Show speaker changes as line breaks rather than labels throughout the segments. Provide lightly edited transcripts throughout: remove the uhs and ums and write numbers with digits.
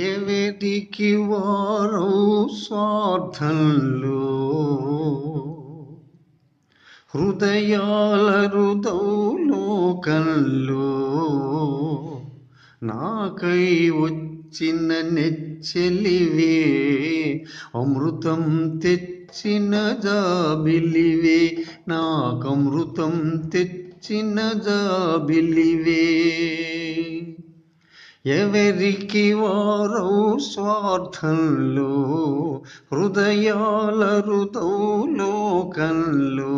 ఎవరికి వారు స్వార్థంలో హృదయాల లోకంలో నాకై వచ్చిన నెచ్చెలివే అమృతం తెచ్చిన జాబిలివే నాకమృతం తెచ్చిన జాబిలివే ఎవరికి వారో స్వార్థంలో హృదయాల లోకంలో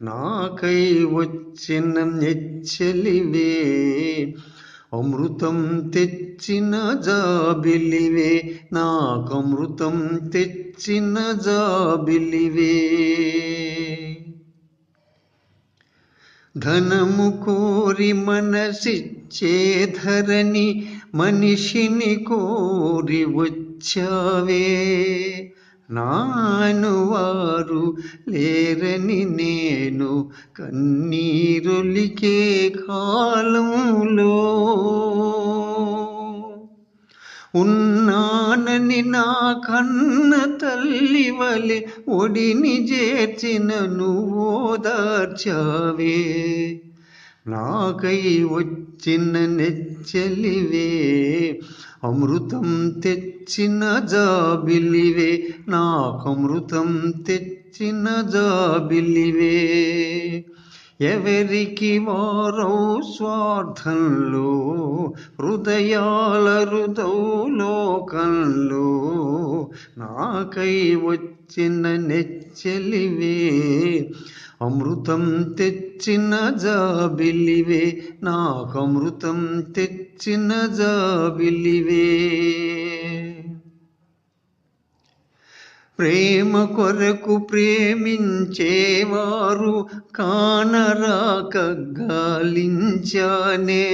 నాకై వచ్చిన నెచ్చెలివే అమృతం తెచ్చిన జాబిలివే నాకమృతం తెచ్చిన జాబిలివే ధనము కోరి మనసిచ్చే ధరణి మనిషిని కోరి వచ్చావే నానువారు లేరని నేను కన్నీరులికే కాలంలో ఉన్నానని నా కన్న తల్లి వలె ఒడిని చేర్చిన నువ్వోదార్చావే నాకై వచ్చిన నెచ్చెలివే అమృతం తెచ్చిన జాబిలివే నాకమృతం తెచ్చిన జాబిలివే ఎవరికి వారో స్వార్థంలో హృదయాల లోకంలో నాకై వచ్చిన నెచ్చెలివే అమృతం తెచ్చిన జాబిలివే నాకమృతం తెచ్చిన జాబిలివే ప్రేమ కొరకు ప్రేమించేవారు కానరాక గాలించానే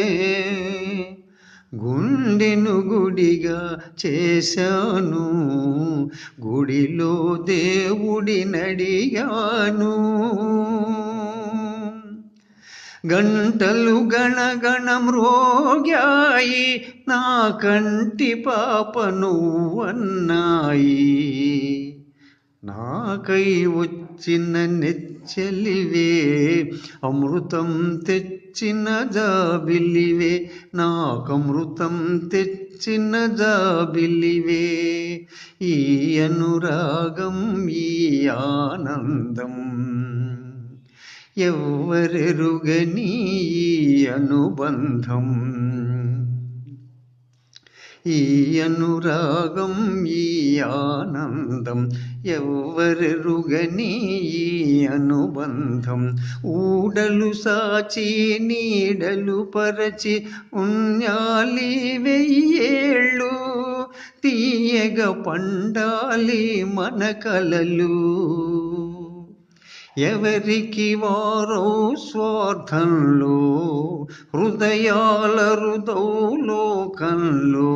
గుండెను గుడిగా చేశాను గుడిలో దేవుడినడిగాను గంటలు గణగణ మ్రోగాయి నా కంటి పాప నువ్వన్నాయి నాకై వచ్చిన నెచ్చెలివే అమృతం తెచ్చిన జాబిలివే నాకమృతం తెచ్చిన జాబిలివే ఈ అనురాగం ఈ ఆనందం ఎవ్వరెరుగని ఈ అనుబంధం ఈ అనురాగం ఈ ఆనందం ఎవ్వరెరుగని ఈ అనుబంధం ఊడలు సాచి నీడలు పరచి ఉన్యాలి వెయ్యేళ్ళు తీయగ పండాలి మన కలలు ఎవరికి వారో స్వార్థంలో హృదయాల లోకంలో